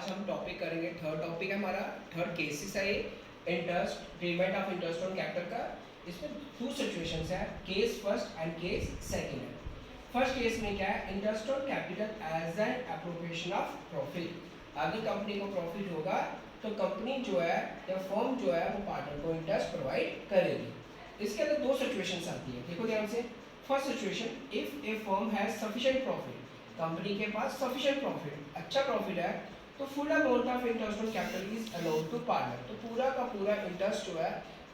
आज हम टॉपिक करेंगे, थर्ड टॉपिक है हमारा, थर्ड केसेस है ये interest, payment of interest on capital का। इसमें टू सिचुएशंस है, case first and case second है। फर्स्ट केस में क्या है, interest on capital as an appropriation of profit. अगर कंपनी को प्रॉफिट होगा तो कंपनी जो है या फर्म जो है वो पार्टनर को इंटरेस्ट प्रोवाइड करेगी। इसके अंदर दो सिचुएशंस आती है, देखो ध्यान से। First situation, if a firm has sufficient profit, company के पास सफिशिएंट प्रॉफिट, अच्छा प्रॉफिट है, तो full amount of interest on capital is allowed to partner. तो पूरा का पूरा इंटरेस्ट जो है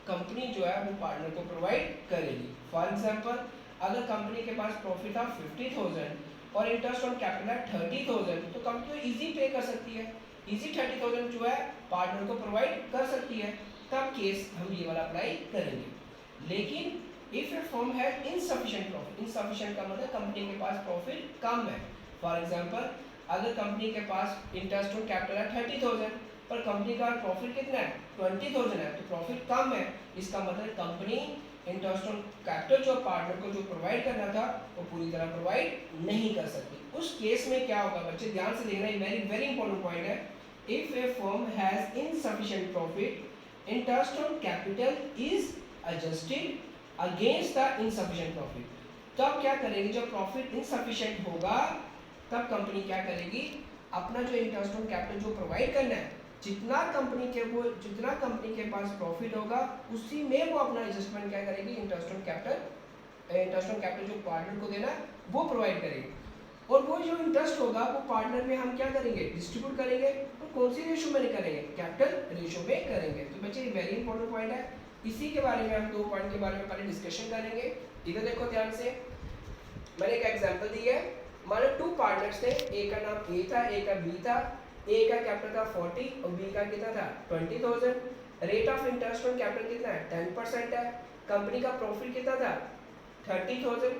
कंपनी जो है वो पार्टनर को प्रोवाइड करेगी। फॉर एग्जांपल, अगर कंपनी के पास प्रॉफिट ऑफ 50,000 और इंटरेस्ट ऑन कैपिटल है 30,000, तो कंपनी इजी पे कर सकती है, इजी 30,000 जो है पार्टनर को प्रोवाइड कर सकती है। तब केस हम ये वाला अप्लाई करेंगे। लेकिन इफ ए फर्म है इनसफिशिएंट प्रॉफिट, इनसफिशिएंट का मतलब कंपनी के पास प्रॉफिट कम है। फॉर एग्जांपल, अगर कंपनी के पास इंटरेस्ट ऑन कैपिटल है 30,000 पर कंपनी का प्रॉफिट कितना है 20,000 है, तो प्रॉफिट कम है। इसका मतलब कंपनी इंटरेस्ट ऑन कैपिटल जो पार्टनर को जो प्रोवाइड करना था वो पूरी तरह प्रोवाइड नहीं कर सकती। उस केस में क्या होगा बच्चे, ध्यान से देखना, ये वेरी वेरी इंपॉर्टेंट पॉइंट है। If a firm has insufficient profit, interest on capital is adjusted against the insufficient profit. तब क्या करेगी, जब प्रॉफिट इनसफिशिएंट होगा तब कंपनी क्या करेगी, अपना जो इंटरेस्ट ऑन कैपिटल जो प्रोवाइड करना है, जितना कंपनी के पास प्रॉफिट होगा उसी में वो अपना एडजस्टमेंट क्या करेगी, इंटरेस्ट ऑन कैपिटल जो पार्टनर को देना है वो प्रोवाइड करेगी। और वो जो इंटरेस्ट होगा वो पार्टनर में हम क्या करेंगे, डिस्ट्रीब्यूट करेंगे। तो कौन सी रेशो में करेंगे, कैपिटल रेशो में करेंगे। तो बच्चे ये वेरी इंपॉर्टेंट पॉइंट है, इसी के बारे में हम दो पॉइंट के बारे में पहले डिस्कशन करेंगे। इधर देखो ध्यान से, मैंने एक एग्जांपल दी है। मानो टू पार्टनर्स थे, ए का नाम ए था, ए का बी था। ए का कैपिटल था 40 और बी का कितना था 20,000। Rate of interest on capital कितना है 10% है। कंपनी का प्रॉफिट कितना था 30,000,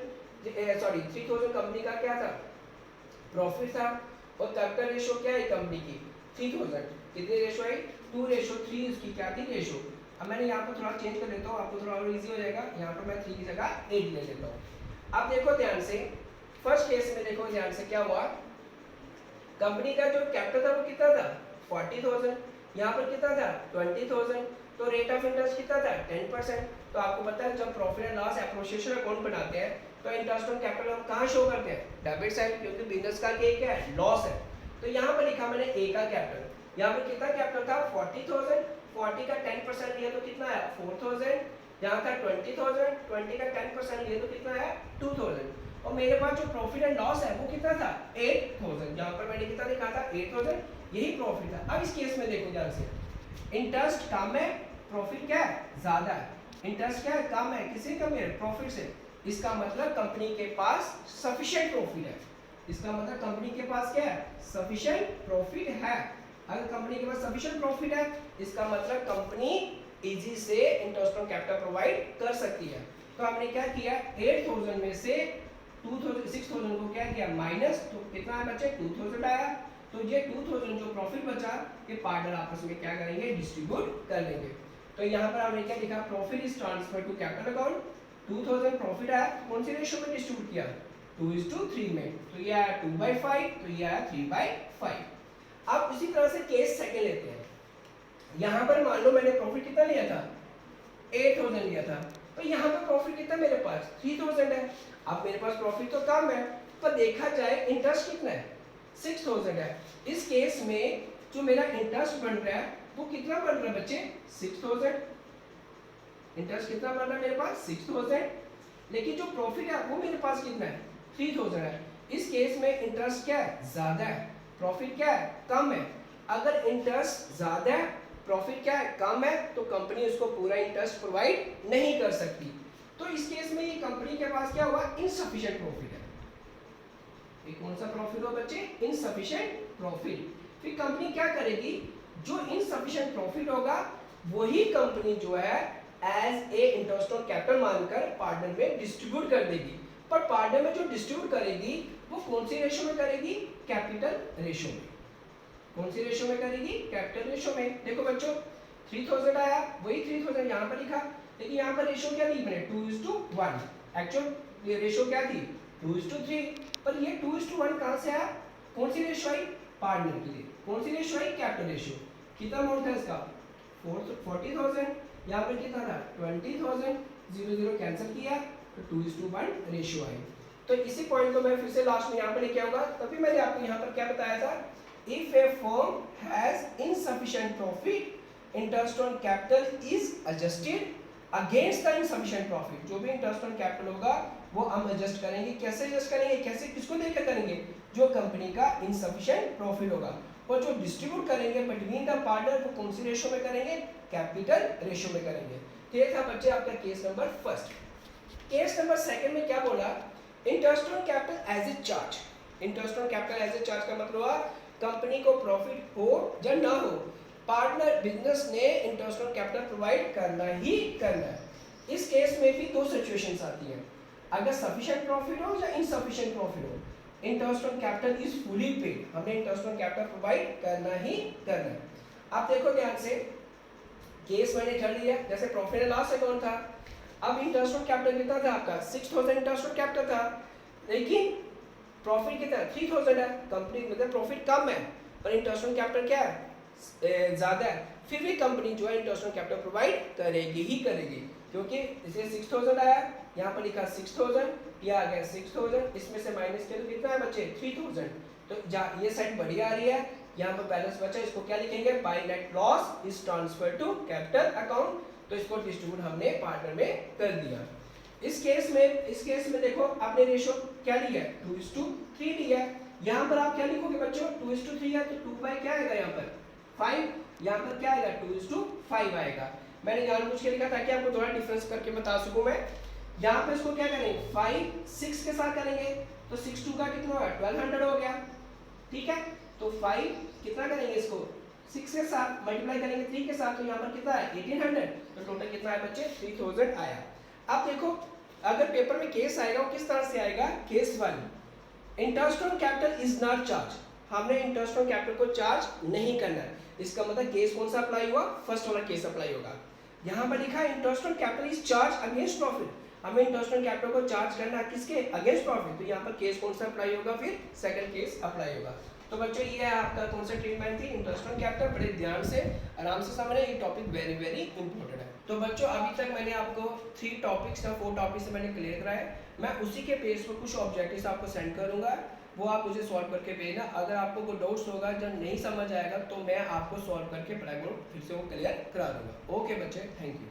सॉरी 3,000 कंपनी का क्या था प्रॉफिट था। और कैपिटल रेशो क्या है कंपनी की 3,000, कितनी रेशो है 2:3 इसकी क्या थी रेशो। अब मैंने यहाँ पर थोड़ा चेंज कर लेता हूँ, आपको थोड़ा और इजी हो जाएगा। यहाँ पर मैं 3 की जगह 8 ले लेता हूँ। अब देखो ध्यान से, फर्स्ट केस में देखो ध्यान से क्या हुआ, कंपनी का जो कैपिटल था वो कितना था 40,000, यहाँ पर कितना था 20,000। तो रेट ऑफ इंटरेस्ट कितना था 10%। तो आपको पता है जब profit and loss appropriation account बनाते हैं तो इंटरेस्ट ऑन कैपिटल हम कहाँ शो करते हैं, डेबिट साइड, क्योंकि बिजनेस का क्या है लॉस है। तो यहाँ पर लिखा मैंने ए का कैपिटल, यहाँ पर कितना कैपिटल था 40,000, 40 का 10% लिया तो कितना है 4,000। यहाँ था 20,000, 20 का 10% लिया तो कितना है 2,000। और मेरे पास जो प्रॉफिट एंड लॉस है वो कितना था 8,000, यहाँ पर मैंने कितना लिखा था 8,000, यही प्रॉफिट था। अब इस केस में देखो ध्यान से, इंटरेस्ट कम है, प्रॉफिट क्या है ज्यादा है। इंटरेस्ट क्या है कम है, किससे कम है प्रॉफिट से। इसका मतलब कंपनी के पास सफिशिएंट प्रॉफिट है। इसका मतलब कंपनी के पास क्या है सफिशिएंट प्रॉफिट है। अगर कंपनी के पास सफिशिएंट प्रॉफिट है इसका मतलब कंपनी इजी से इंटरेस्ट ऑन कैपिटल प्रोवाइड कर सकती है। तो हमने क्या किया 8,000 में से 6,000 को क्या किया माइनस, तो कितना है बच्चे 2,000 आया। तो ये 2,000 जो प्रॉफिट बचा ये पार्टनर आपस में क्या करेंगे डिस्ट्रीब्यूट कर लेंगे। तो यहाँ पर हमने क्या लिखा, profit is transfer to capital account. 2,000 profit आया, कौन सी रेशियो में डिस्ट्रीब्यूट किया 2:3 में। तो ये आया 2/5, तो ये आया 3/5। अब उसी तरह से केस सेकंड लेते हैं। यहाँ पर मान लो मैंने प्रॉफिट कितना लिया था 8,000 लिया था, तो यहाँ पर प्रॉफिट कितना मेरे पास 3,000 है। अब मेरे पास प्रॉफिट तो कम है पर देखा जाए इंटरेस्ट कितना है 6,000 है। इस केस में जो मेरा इंटरेस्ट बन रहा है वो कितना बन रहा है बच्चे 6,000। इंटरेस्ट कितना बन रहा है मेरे पास 6,000, लेकिन जो प्रॉफिट है वो मेरे पास कितना है 3,000 है। इस केस में इंटरेस्ट क्या है ज्यादा है, प्रॉफिट क्या है कम है। अगर इंटरेस्ट ज्यादा है प्रॉफिट क्या है कम है तो कंपनी उसको पूरा इंटरेस्ट प्रोवाइड नहीं कर सकती। तो इस केस में ये कंपनी के पास क्या हुआ इनसफिशिएंट प्रॉफिट है। ये कौन सा प्रॉफिट हो बच्चे इनसफिशिएंट प्रॉफिट। फिर कंपनी क्या करेगी, जो इनसफिशिएंट प्रॉफिट होगा वही कंपनी जो है as a interest on capital मानकर पार्टनर में डिस्ट्रीब्यूट कर देगी। पर पार्टनर में जो डिस्ट्रीब्यूट करेगी वो कौन सी रेशो में करेगी कैपिटल रेशो में। कौन सी रेशो में करेगी कैपिटल रेशो में। देखो बच्चों 3,000 आया, वही 3,000 यहाँ पर लिखा, लेकिन यहाँ पर रेशो क्या दी मैंने 2:1। एक्चुअल रेशो क्या थी 2:3, पर ये 2:1 कहाँ से आया, कौन सी रेशो आई पार्टनर के लिए। कौन सी रेशियो है? Capital ratio. कितना अमाउंट है इसका? 40,000। यहाँ पर कितना था? 20,000। 0 कैंसिल किया तो 2:1 रेशियो आई। तो इसी पॉइंट को मैं फिर से लास्ट में यहाँ पर क्या होगा, तभी मैंने आपको यहाँ पर क्या बताया था, if a firm has insufficient profit, interest on capital is adjusted against the insufficient profit. जो भी इंटरेस्ट ऑन कैपिटल होगा वो हम एडजस्ट करेंगे। कैसे एडजस्ट करेंगे? कैसे, किसको देखकर करेंगे? जो कंपनी का इनसफिशिएंट प्रॉफिट होगा। और जो डिस्ट्रीब्यूट करेंगे बिटवीन द पार्टनर वो कौन सी रेशियो में करेंगे? कैपिटल रेशियो में करेंगे। तो ये था बच्चे आपका case number first. Case number second में क्या बोला? Interest on capital as a charge. Interest on capital as a charge का मतलब हुआ कंपनी को प्रॉफिट हो या ना हो, पार्टनर बिजनेस ने इंटरेस्ट ऑन कैपिटल प्रोवाइड करना ही करना है। इस केस में भी दो सिचुएशंस आती हैं, अगर सफिशिएंट प्रॉफिट हो या इनसफिशिएंट प्रॉफिट हो, interest on capital is fully paid, हमने इंटरेस्ट ऑन कैपिटल प्रोवाइड करना ही करना है। आप देखो ध्यान से, केस मैंने कर लिया, जैसे प्रॉफिट एंड लॉस अकाउंट था। अब इंटरेस्ट ऑन कैपिटल कितना था आपका? 6,000 इंटरेस्ट ऑन कैपिटल था, लेकिन प्रॉफिट कितना? 3,000 है। कंपनी मतलब प्रॉफिट कम है पर इंटरेस्ट ऑन कैपिटल क्या है? ज्यादा है। फिर भी कंपनी जो है इंटरेस्ट ऑन कैपिटल प्रोवाइड करेगी ही करेगी, क्योंकि इसे 6,000 आया, यहाँ पर लिखा 6,000, यह आ गया 6,000, इसमें से माइनस किया तो कितना है बच्चे? 3,000। तो ये साइड बढ़िया आ रही है, यहाँ पर बैलेंस बचा, इसको क्या लिखेंगे? By net loss is transfer to capital account. तो इसको डिस्ट्रीब्यूट हमने पार्टनर में कर दिया। इस केस में देखो आपने रेशियो क्या लिया है? 2:3 लिया है। यहाँ पर आप क्या लिखोगे बच्चों? 2:3 है तो 2 बाय क्या आएगा यहाँ पर? 5। यहाँ पर क्या आएगा? 2:5 आएगा। मैंने जानबूझ के लिखा ताकि आपको थोड़ा डिफरेंस करके बता सकूं मैं। यहाँ पे इसको क्या करेंगे? 5 6 के साथ करेंगे तो 6 2 का कितना होगा? 1200 हो गया। ठीक है, तो 5 कितना करेंगे इसको? 6 के साथ मल्टीप्लाई करेंगे 3 के साथ, तो यहाँ पर कितना है? 1800। तो टोटल कितना है बच्चे? 3000 आया। अब देखो अगर पेपर में केस आएगा वो किस तरह से आएगा? Case 1, interest on capital is not charge, हमने इंटरेस्ट ऑन कैपिटल को चार्ज नहीं करना है। इसका मतलब केस कौन सा अप्लाई हुआ? फर्स्ट वाला केस अप्लाई होगा। यहाँ पर लिखा है interest on capital is charge against profit, हमें इंटरेस्ट ऑन कैपिटल को चार्ज करना है किसके? Against profit. तो यहाँ पर केस कौन सा अप्लाई होगा? फिर सेकंड केस अप्लाई होगा। तो बच्चों ये है आपका कौन सा ट्रीटमेंट थी? Interest on capital. बड़े ध्यान से आराम से समझना, ये टॉपिक वेरी वेरी इंपॉर्टेंट है। तो बच्चों अभी तक मैंने आपको 3 टॉपिक्स या 4 टॉपिक्स मैंने क्लियर कराया है। मैं उसी के बेस पर कुछ ऑब्जेक्टिव्स आपको सेंड करूंगा, वो आप मुझे सॉल्व करके भेजना। अगर आपको कोई डाउट्स होगा जब नहीं समझ आएगा तो मैं आपको सॉल्व करके प्रॉब्लम फिर से वो क्लियर करा दूंगा। ओके बच्चे, थैंक यू।